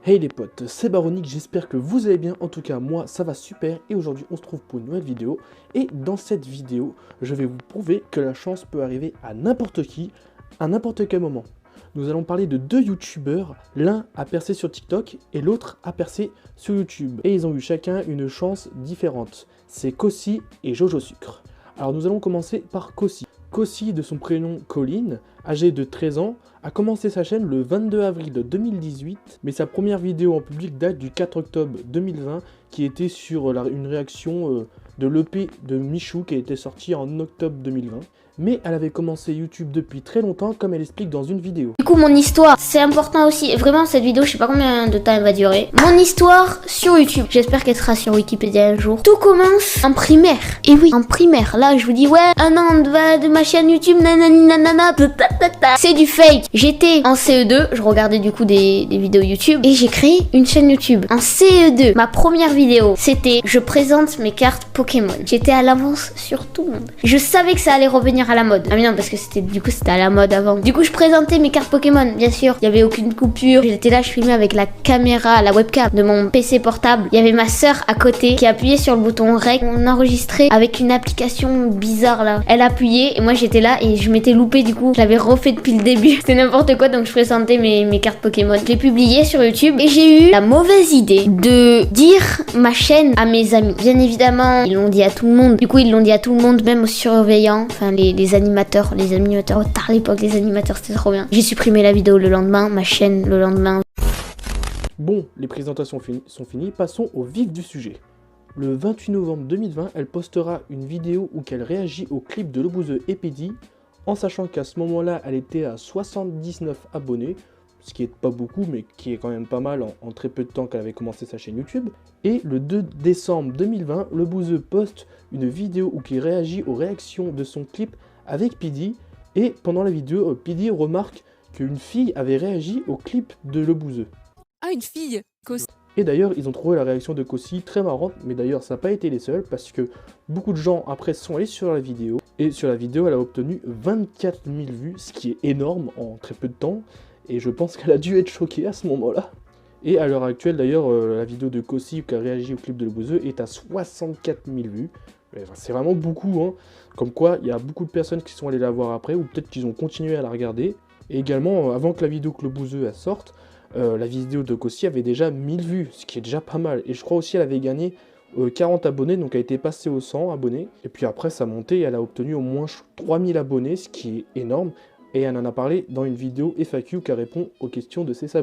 Hey les potes, c'est Baronic, j'espère que vous allez bien, en tout cas moi ça va super et aujourd'hui on se trouve pour une nouvelle vidéo et dans cette vidéo je vais vous prouver que la chance peut arriver à n'importe qui, à n'importe quel moment. Nous allons parler de deux youtubeurs, l'un a percé sur TikTok et l'autre a percé sur YouTube et ils ont eu chacun une chance différente, c'est Cossi et Jojo Sucre. Alors nous allons commencer par Cossi. Cossi, de son prénom Colin, âgé de 13 ans, a commencé sa chaîne le 22 avril 2018, mais sa première vidéo en public date du 4 octobre 2020, qui était sur une réaction de l'EP de Michou qui a été sorti en octobre 2020. Mais elle avait commencé YouTube depuis très longtemps, comme elle explique dans une vidéo. Du coup, mon histoire, c'est important aussi. Vraiment, cette vidéo, je sais pas combien de temps elle va durer. Mon histoire sur YouTube. J'espère qu'elle sera sur Wikipédia un jour. Tout commence en primaire. Et oui, en primaire. Là, je vous dis, ouais, un an de ma chaîne YouTube, nanani nanana, c'est du fake. J'étais en CE2, je regardais du coup des vidéos YouTube et j'ai créé une chaîne YouTube. En CE2, ma première vidéo, c'était je présente mes cartes Pokémon. J'étais à l'avance sur tout le monde. Je savais que ça allait revenir à la mode. Ah mais non, parce que c'était à la mode avant. Du coup, je présentais mes cartes Pokémon, bien sûr. Il y avait aucune coupure. J'étais là, je filmais avec la caméra, la webcam de mon PC portable. Il y avait ma soeur à côté qui appuyait sur le bouton REC. On enregistrait avec une application bizarre là. Elle appuyait et moi j'étais là et je m'étais loupé du coup. Je l'avais refait depuis le début. C'était n'importe quoi, donc je présentais mes cartes Pokémon. Je l'ai publié sur YouTube et j'ai eu la mauvaise idée de dire ma chaîne à mes amis. Bien évidemment, ils l'ont dit à tout le monde. Du coup, ils l'ont dit à tout le monde, même aux surveillants, enfin les animateurs, oh, tard à l'époque, les animateurs, c'était trop bien. J'ai supprimé la vidéo le lendemain, ma chaîne le lendemain. Bon, les présentations sont finies, passons au vif du sujet. Le 28 novembre 2020, elle postera une vidéo où elle réagit au clip de Lobouze et Pedi, en sachant qu'à ce moment-là, elle était à 79 abonnés, ce qui est pas beaucoup, mais qui est quand même pas mal en très peu de temps qu'elle avait commencé sa chaîne YouTube. Et le 2 décembre 2020, Lobouze poste une vidéo où il réagit aux réactions de son clip avec Pidi, et pendant la vidéo, Pidi remarque qu'une fille avait réagi au clip de Lobouze. Ah, une fille Cossi. Et d'ailleurs, ils ont trouvé la réaction de Cossi très marrante, mais d'ailleurs, ça n'a pas été les seuls, parce que beaucoup de gens après sont allés sur la vidéo, et sur la vidéo, elle a obtenu 24 000 vues, ce qui est énorme en très peu de temps, et je pense qu'elle a dû être choquée à ce moment-là. Et à l'heure actuelle, d'ailleurs, la vidéo de Cossi qui a réagi au clip de Lobouze est à 64 000 vues. Enfin, c'est vraiment beaucoup, hein. Comme quoi, il y a beaucoup de personnes qui sont allées la voir après, ou peut-être qu'ils ont continué à la regarder. Et également, avant que la vidéo de Lobouze sorte, la vidéo de Cossi avait déjà 1000 vues, ce qui est déjà pas mal. Et je crois aussi qu'elle avait gagné 40 abonnés, donc elle était passée aux 100 abonnés. Et puis après, ça a monté et elle a obtenu au moins 3000 abonnés, ce qui est énorme. Et elle en a parlé dans une vidéo FAQ qui répond aux questions de ses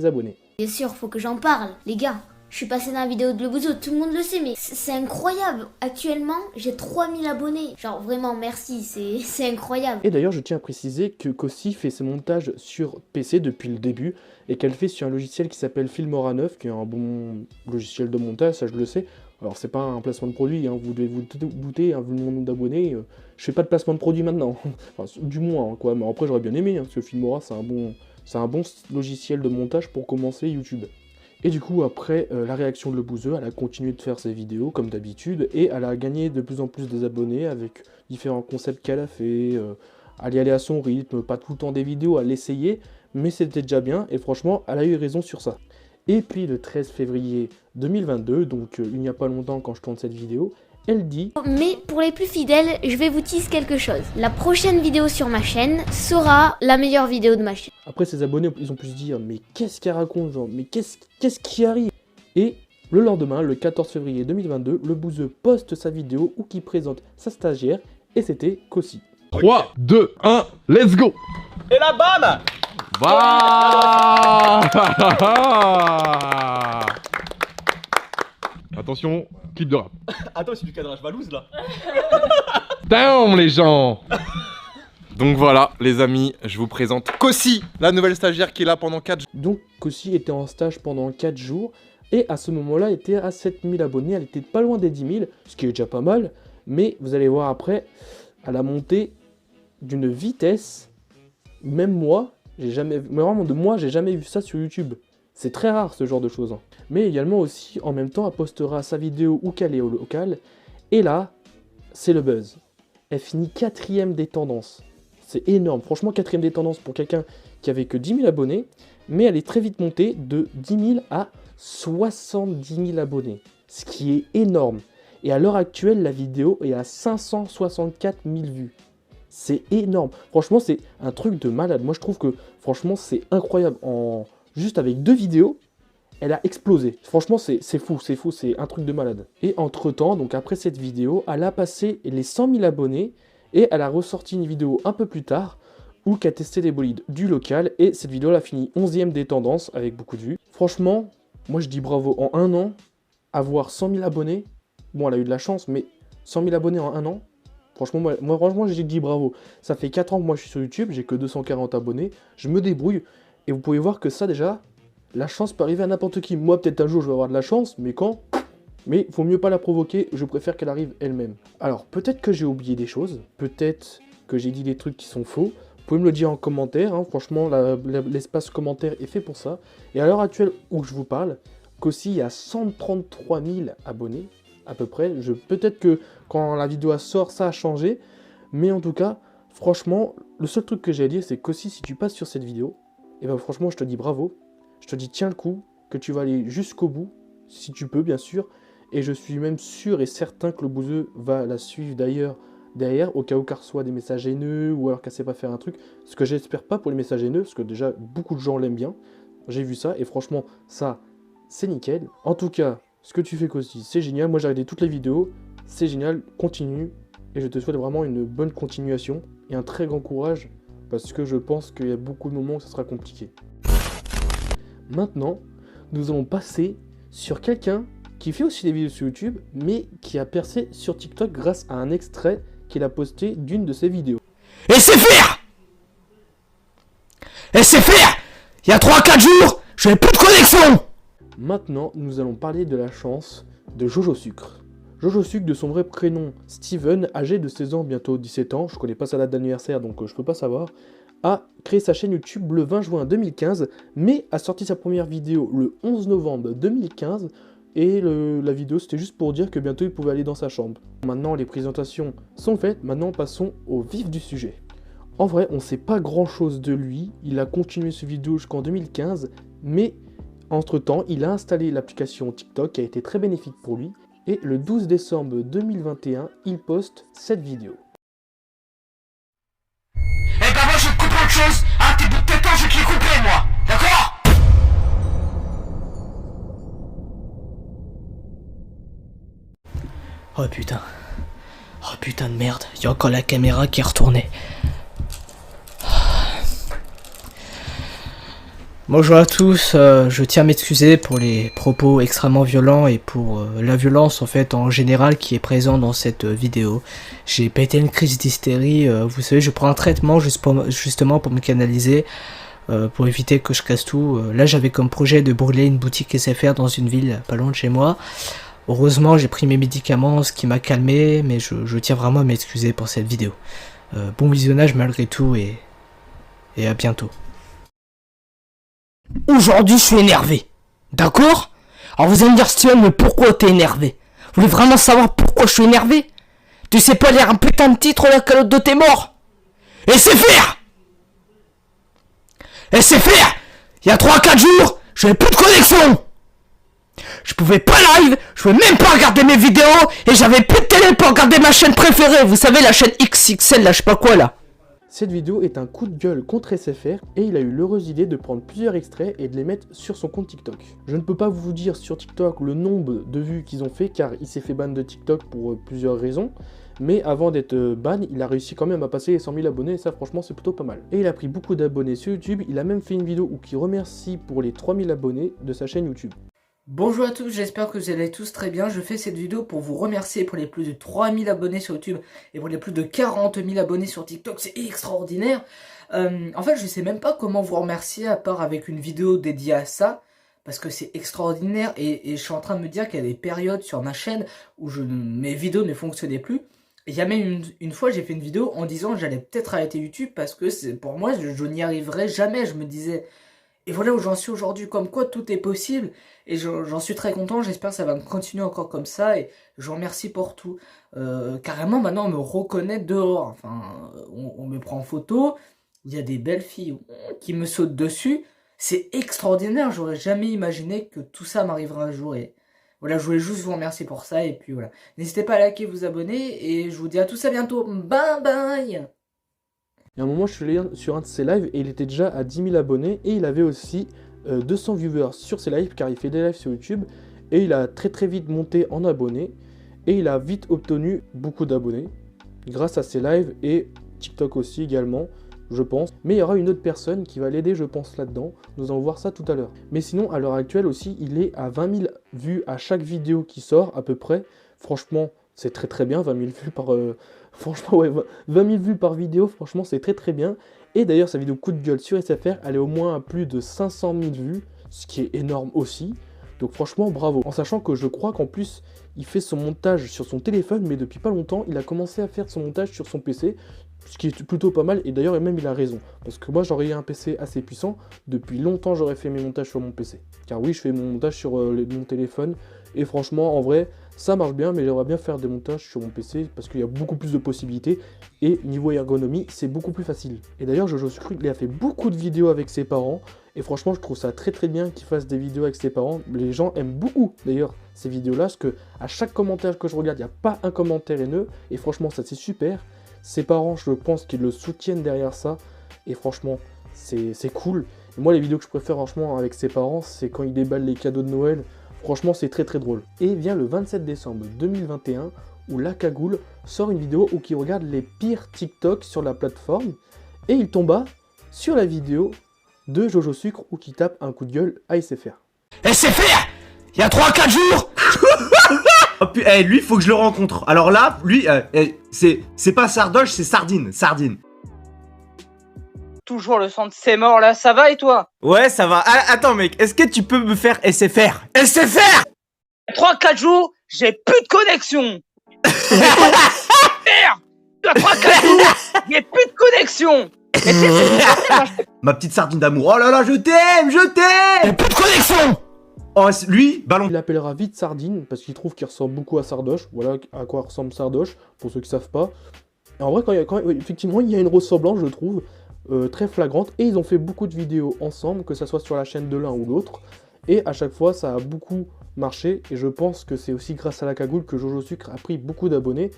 abonnés. Bien sûr, faut que j'en parle, les gars. Je suis passée dans la vidéo de Lobouze, tout le monde le sait, mais c'est incroyable. Actuellement, j'ai 3000 abonnés. Genre, vraiment, merci, c'est incroyable. Et d'ailleurs, je tiens à préciser que Cossi fait ses montages sur PC depuis le début, et qu'elle fait sur un logiciel qui s'appelle Filmora 9, qui est un bon logiciel de montage, ça je le sais. Alors, c'est pas un placement de produit, hein, vous devez vous douter, hein, vu mon nombre d'abonnés, je fais pas de placement de produit maintenant. Enfin, du moins, hein, quoi, mais après j'aurais bien aimé, hein, parce que Filmora, c'est un bon logiciel de montage pour commencer YouTube. Et du coup, après la réaction de Lobouze, elle a continué de faire ses vidéos comme d'habitude, et elle a gagné de plus en plus des abonnés avec différents concepts qu'elle a fait, elle y allait à son rythme, pas tout le temps des vidéos, à l'essayer, mais c'était déjà bien, et franchement, elle a eu raison sur ça. Et puis le 13 février 2022, donc il n'y a pas longtemps quand je tourne cette vidéo, elle dit... Mais pour les plus fidèles, je vais vous teaser quelque chose. La prochaine vidéo sur ma chaîne sera la meilleure vidéo de ma chaîne. Après, ses abonnés, ils ont pu se dire, mais qu'est-ce qu'elle raconte, genre, mais qu'est-ce qui arrive? Et le lendemain, le 14 février 2022, Lobouze poste sa vidéo où il présente sa stagiaire, et c'était Cossi. 3, 2, 1, let's go! Et la bam! Bah Attention, clip de rap. Attends, c'est du cadrage Valouz là. Damn les gens. Donc voilà les amis, je vous présente Cossi, la nouvelle stagiaire qui est là pendant 4 jours. Donc Cossi était en stage pendant 4 jours, et à ce moment-là, elle était à 7000 abonnés, elle était pas loin des 10 000, ce qui est déjà pas mal, mais vous allez voir après, elle a monté d'une vitesse, même moi, j'ai jamais vu ça sur YouTube. C'est très rare ce genre de choses. Hein. Mais également aussi, en même temps, elle postera sa vidéo où qu'elle est au local. Et là, c'est le buzz. Elle finit 4ème des tendances. C'est énorme. Franchement, 4ème des tendances pour quelqu'un qui avait que 10 000 abonnés. mais elle est très vite montée de 10 000 à 70 000 abonnés, ce qui est énorme. Et à l'heure actuelle, la vidéo est à 564 000 vues. C'est énorme. Franchement, c'est un truc de malade. Moi, je trouve que, franchement, c'est incroyable. Juste avec 2 vidéos, elle a explosé. Franchement, c'est fou, c'est un truc de malade. Et entre-temps, donc après cette vidéo, elle a passé les 100 000 abonnés et elle a ressorti une vidéo un peu plus tard où qu'elle a testé les bolides du local et cette vidéo elle a fini 11e des tendances avec beaucoup de vues. Franchement, moi je dis bravo. En un an, avoir 100 000 abonnés, bon elle a eu de la chance, mais 100 000 abonnés en un an, franchement, franchement j'ai dit bravo. Ça fait 4 ans que moi je suis sur YouTube, j'ai que 240 abonnés, je me débrouille et vous pouvez voir que ça déjà, la chance peut arriver à n'importe qui. Moi peut-être un jour je vais avoir de la chance, mais quand ? Mais il faut mieux pas la provoquer, je préfère qu'elle arrive elle-même. Alors peut-être que j'ai oublié des choses, peut-être que j'ai dit des trucs qui sont faux. Vous pouvez me le dire en commentaire, hein. Franchement l'espace commentaire est fait pour ça. Et à l'heure actuelle où je vous parle, Kossi a 133 000 abonnés à peu près. Peut-être que quand la vidéo sort ça a changé, mais en tout cas, franchement, le seul truc que j'ai à dire c'est Kossi, si tu passes sur cette vidéo, et ben franchement je te dis bravo, je te dis tiens le coup, que tu vas aller jusqu'au bout, si tu peux bien sûr, et je suis même sûr et certain que le bouseux va la suivre d'ailleurs derrière, au cas où qu'elle reçoit des messages haineux, ou alors qu'elle sait pas faire un truc, ce que j'espère pas pour les messages haineux, parce que déjà, beaucoup de gens l'aiment bien, j'ai vu ça, et franchement, ça, c'est nickel. En tout cas, ce que tu fais Kossi, c'est génial, moi j'ai regardé toutes les vidéos, c'est génial, continue, et je te souhaite vraiment une bonne continuation, et un très grand courage, parce que je pense qu'il y a beaucoup de moments où ça sera compliqué. Maintenant, nous allons passer sur quelqu'un qui fait aussi des vidéos sur YouTube, mais qui a percé sur TikTok grâce à un extrait qu'il a posté d'une de ses vidéos. Et c'est faire. Il y a 3-4 jours, j'avais plus de connexion. Maintenant, nous allons parler de la chance de Jojo Sucre. Jojo Sucre, de son vrai prénom Steven, âgé de 16 ans, bientôt 17 ans, je connais pas sa date d'anniversaire donc je peux pas savoir, a créé sa chaîne YouTube le 20 juin 2015, mais a sorti sa première vidéo le 11 novembre 2015, et la vidéo c'était juste pour dire que bientôt il pouvait aller dans sa chambre. Maintenant les présentations sont faites, maintenant passons au vif du sujet. En vrai on sait pas grand chose de lui, il a continué ses vidéos jusqu'en 2015, mais entre temps il a installé l'application TikTok qui a été très bénéfique pour lui, et le 12 décembre 2021 il poste cette vidéo. Eh ben moi je te coupe autre chose, hein, tes bouts de tétons je vais te les couper moi, d'accord? Oh putain de merde, il y a encore la caméra qui est retournée. Bonjour à tous, je tiens à m'excuser pour les propos extrêmement violents et pour la violence en fait en général qui est présente dans cette vidéo. J'ai pété une crise d'hystérie, vous savez je prends un traitement justement pour me canaliser, pour éviter que je casse tout. Là j'avais comme projet de brûler une boutique SFR dans une ville pas loin de chez moi. Heureusement j'ai pris mes médicaments, ce qui m'a calmé, mais je tiens vraiment à m'excuser pour cette vidéo. Bon visionnage malgré tout et à bientôt. Aujourd'hui je suis énervé, d'accord? Alors vous allez me dire Steven, mais pourquoi t'es énervé? Vous voulez vraiment savoir pourquoi je suis énervé? Tu sais pas lire un putain de titre la calotte de tes morts? Et c'est faire! Il y a 3-4 jours, j'avais plus de connexion! Je pouvais pas live, je pouvais même pas regarder mes vidéos, et j'avais plus de télé pour regarder ma chaîne préférée, vous savez la chaîne XXL là, je sais pas quoi là. Cette vidéo est un coup de gueule contre SFR et il a eu l'heureuse idée de prendre plusieurs extraits et de les mettre sur son compte TikTok. Je ne peux pas vous dire sur TikTok le nombre de vues qu'ils ont fait car il s'est fait ban de TikTok pour plusieurs raisons. Mais avant d'être ban, il a réussi quand même à passer les 100 000 abonnés et ça franchement c'est plutôt pas mal. Et il a pris beaucoup d'abonnés sur YouTube, il a même fait une vidéo où il remercie pour les 3000 abonnés de sa chaîne YouTube. Bonjour à tous, j'espère que vous allez tous très bien. Je fais cette vidéo pour vous remercier pour les plus de 3000 abonnés sur YouTube et pour les plus de 40 000 abonnés sur TikTok, c'est extraordinaire. En fait, je sais même pas comment vous remercier à part avec une vidéo dédiée à ça, parce que c'est extraordinaire et je suis en train de me dire qu'il y a des périodes sur ma chaîne où mes vidéos ne fonctionnaient plus. Il y a même une fois, j'ai fait une vidéo en disant que j'allais peut-être arrêter YouTube parce que pour moi, je n'y arriverais jamais, je me disais... Et voilà où j'en suis aujourd'hui, comme quoi tout est possible, et j'en suis très content, j'espère que ça va continuer encore comme ça, et je vous remercie pour tout. Carrément maintenant on me reconnaît dehors, enfin on me prend en photo, il y a des belles filles qui me sautent dessus, C'est extraordinaire, j'aurais jamais imaginé que tout ça m'arriverait un jour. Et voilà, je voulais juste vous remercier pour ça. Et puis voilà, n'hésitez pas à liker, vous abonner. Et je vous dis à tous à bientôt. Bye bye. Et à un moment, je suis allé sur un de ses lives et il était déjà à 10 000 abonnés. Et il avait aussi 200 viewers sur ses lives, car il fait des lives sur YouTube. Et il a très vite monté en abonnés. Et il a vite obtenu beaucoup d'abonnés grâce à ses lives et TikTok aussi également, je pense. Mais il y aura une autre personne qui va l'aider, je pense, là-dedans. Nous allons voir ça tout à l'heure. Mais sinon, à l'heure actuelle aussi, il est à 20 000 vues à chaque vidéo qui sort, à peu près. Franchement, c'est très bien, 20 000 vues par... franchement, ouais, 20 000 vues par vidéo, franchement, c'est très bien. Et d'ailleurs, sa vidéo coup de gueule sur SFR, elle est au moins à plus de 500 000 vues, ce qui est énorme aussi. Donc franchement, bravo. En sachant que je crois qu'en plus, il fait son montage sur son téléphone, mais depuis pas longtemps, il a commencé à faire son montage sur son PC, ce qui est plutôt pas mal, et d'ailleurs, même il a raison. Parce que moi, j'aurais eu un PC assez puissant, depuis longtemps, j'aurais fait mes montages sur mon PC. Car oui, je fais mon montage sur mon téléphone, et franchement, en vrai, ça marche bien, mais j'aimerais bien faire des montages sur mon PC, parce qu'il y a beaucoup plus de possibilités, et niveau ergonomie, c'est beaucoup plus facile. Et d'ailleurs, Jojo Sucre, il a fait beaucoup de vidéos avec ses parents, et franchement, je trouve ça très bien qu'il fasse des vidéos avec ses parents. Les gens aiment beaucoup, d'ailleurs, ces vidéos-là, parce que à chaque commentaire que je regarde, il n'y a pas un commentaire haineux, et franchement, ça c'est super. Ses parents, je pense qu'ils le soutiennent derrière ça, et franchement, c'est cool. Et moi, les vidéos que je préfère, franchement, avec ses parents, c'est quand ils déballent les cadeaux de Noël. Franchement, c'est très drôle. Et vient le 27 décembre 2021, où La Cagoule sort une vidéo où il regarde les pires TikTok sur la plateforme, et il tomba sur la vidéo de Jojo Sucre où qui tape un coup de gueule à SFR. SFR, il y a 3-4 jours. Oh, hey, lui, faut que je le rencontre. Alors là, lui, c'est pas Sardoche, c'est Sardine. Toujours le sang de ses morts là, ça va et toi? Ouais, ça va. Ah, attends, mec, est-ce que tu peux me faire SFR? SFR. 3-4 jours, j'ai plus de connexion. Merde, 3-4 jours, j'ai plus de connexion. Ma petite sardine d'amour. Oh là là, je t'aime. Plus de connexion. Oh, lui, ballon. Il l'appellera vite Sardine, parce qu'il trouve qu'il ressemble beaucoup à Sardoche. Voilà à quoi ressemble Sardoche, pour ceux qui savent pas. Et en vrai, effectivement, il y a une ressemblance, je trouve, très flagrante. Et ils ont fait beaucoup de vidéos ensemble, que ce soit sur la chaîne de l'un ou l'autre. Et à chaque fois, ça a beaucoup marché. Et je pense que c'est aussi grâce à La Cagoule que Jojo Sucre a pris beaucoup d'abonnés.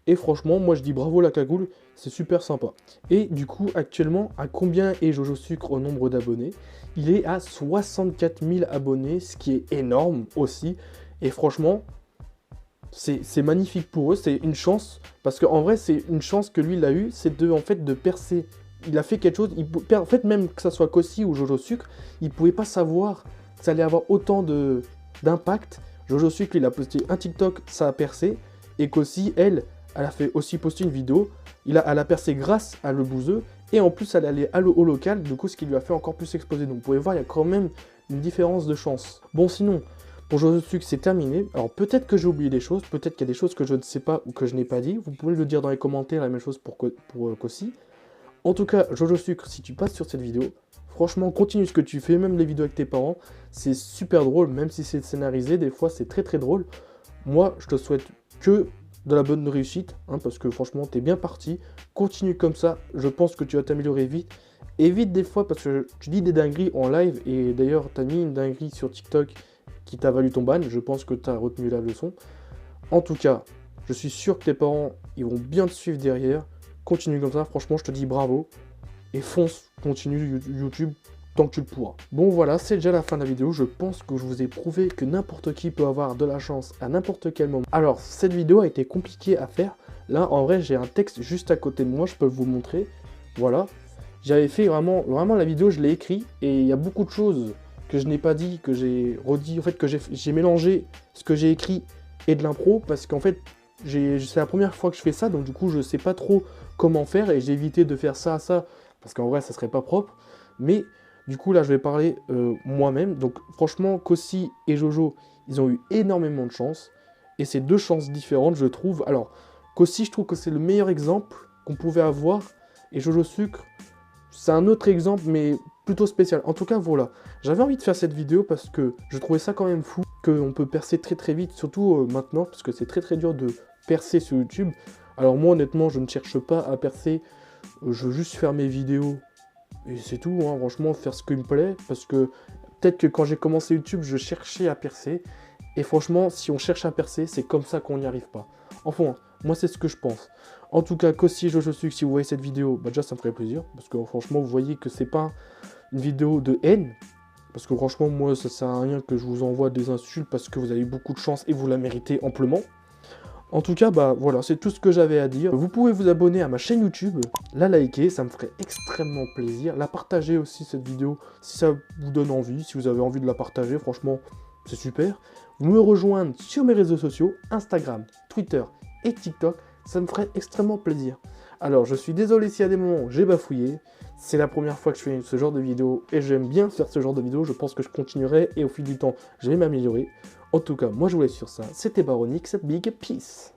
Et franchement, moi je dis bravo La Cagoule, c'est super sympa. Et du coup, actuellement, à combien est Jojo Sucre au nombre d'abonnés? Il est à 64 000 abonnés, ce qui est énorme aussi. Et franchement, c'est magnifique pour eux, c'est une chance. Parce qu'en vrai, c'est une chance que lui, il a eu, c'est de percer. Il a fait quelque chose, en fait, même que ça soit Kossi ou Jojo Sucre, il pouvait pas savoir que ça allait avoir autant d'impact. Jojo Sucre, il a posté un TikTok, ça a percé. Et Kossi, elle a fait aussi poster une vidéo, elle a percé grâce à Le Bouzeux, et en plus elle est allée au local, du coup ce qui lui a fait encore plus exploser. Donc vous pouvez voir, il y a quand même une différence de chance. Bon sinon, pour Jojo Sucre c'est terminé. Alors peut-être que j'ai oublié des choses, peut-être qu'il y a des choses que je ne sais pas ou que je n'ai pas dit. Vous pouvez le dire dans les commentaires, la même chose pour Kossi. En tout cas, Jojo Sucre, si tu passes sur cette vidéo, franchement continue ce que tu fais, même les vidéos avec tes parents, c'est super drôle, même si c'est scénarisé, des fois c'est très drôle. Moi je te souhaite que de la bonne réussite, hein, parce que franchement t'es bien parti, continue comme ça, je pense que tu vas t'améliorer vite, évite des fois parce que tu dis des dingueries en live, et d'ailleurs t'as mis une dinguerie sur TikTok qui t'a valu ton ban, je pense que t'as retenu la leçon. En tout cas, je suis sûr que tes parents, ils vont bien te suivre derrière, continue comme ça, franchement je te dis bravo, et fonce, continue YouTube tant que tu le pourras. Bon voilà, c'est déjà la fin de la vidéo, je pense que je vous ai prouvé que n'importe qui peut avoir de la chance à n'importe quel moment. Alors, cette vidéo a été compliquée à faire, là en vrai j'ai un texte juste à côté de moi, je peux vous le montrer, voilà. J'avais fait vraiment la vidéo, je l'ai écrit, et il y a beaucoup de choses que je n'ai pas dit, que j'ai redit, en fait que j'ai mélangé ce que j'ai écrit et de l'impro, parce qu'en fait, c'est la première fois que je fais ça, donc du coup je sais pas trop comment faire, et j'ai évité de faire ça, parce qu'en vrai ça serait pas propre, mais du coup, là, je vais parler moi-même. Donc, franchement, Kossi et Jojo, ils ont eu énormément de chance. Et c'est deux chances différentes, je trouve. Alors, Kossi, je trouve que c'est le meilleur exemple qu'on pouvait avoir. Et Jojo Sucre, c'est un autre exemple, mais plutôt spécial. En tout cas, voilà. J'avais envie de faire cette vidéo parce que je trouvais ça quand même fou qu'on peut percer très vite, surtout maintenant, parce que c'est très dur de percer sur YouTube. Alors moi, honnêtement, je ne cherche pas à percer. Je veux juste faire mes vidéos Et c'est tout, hein, franchement, faire ce qui me plaît, parce que peut-être que quand j'ai commencé YouTube, je cherchais à percer, et franchement, si on cherche à percer, c'est comme ça qu'on n'y arrive pas. Enfin, moi c'est ce que je pense. En tout cas, Kossi et JojoSucre, si vous voyez cette vidéo, bah déjà ça me ferait plaisir, parce que franchement, vous voyez que c'est pas une vidéo de haine, parce que franchement, moi, ça sert à rien que je vous envoie des insultes, parce que vous avez eu beaucoup de chance et vous la méritez amplement. En tout cas, bah voilà, c'est tout ce que j'avais à dire. Vous pouvez vous abonner à ma chaîne YouTube, la liker, ça me ferait extrêmement plaisir. La partager aussi, cette vidéo, si ça vous donne envie, si vous avez envie de la partager, franchement, c'est super. Vous me rejoindre sur mes réseaux sociaux, Instagram, Twitter et TikTok, ça me ferait extrêmement plaisir. Alors, je suis désolé s'il y a des moments où j'ai bafouillé. C'est la première fois que je fais ce genre de vidéo et j'aime bien faire ce genre de vidéo. Je pense que je continuerai et au fil du temps, je vais m'améliorer. En tout cas, moi je vous laisse sur ça. C'était Baronix, Big Peace.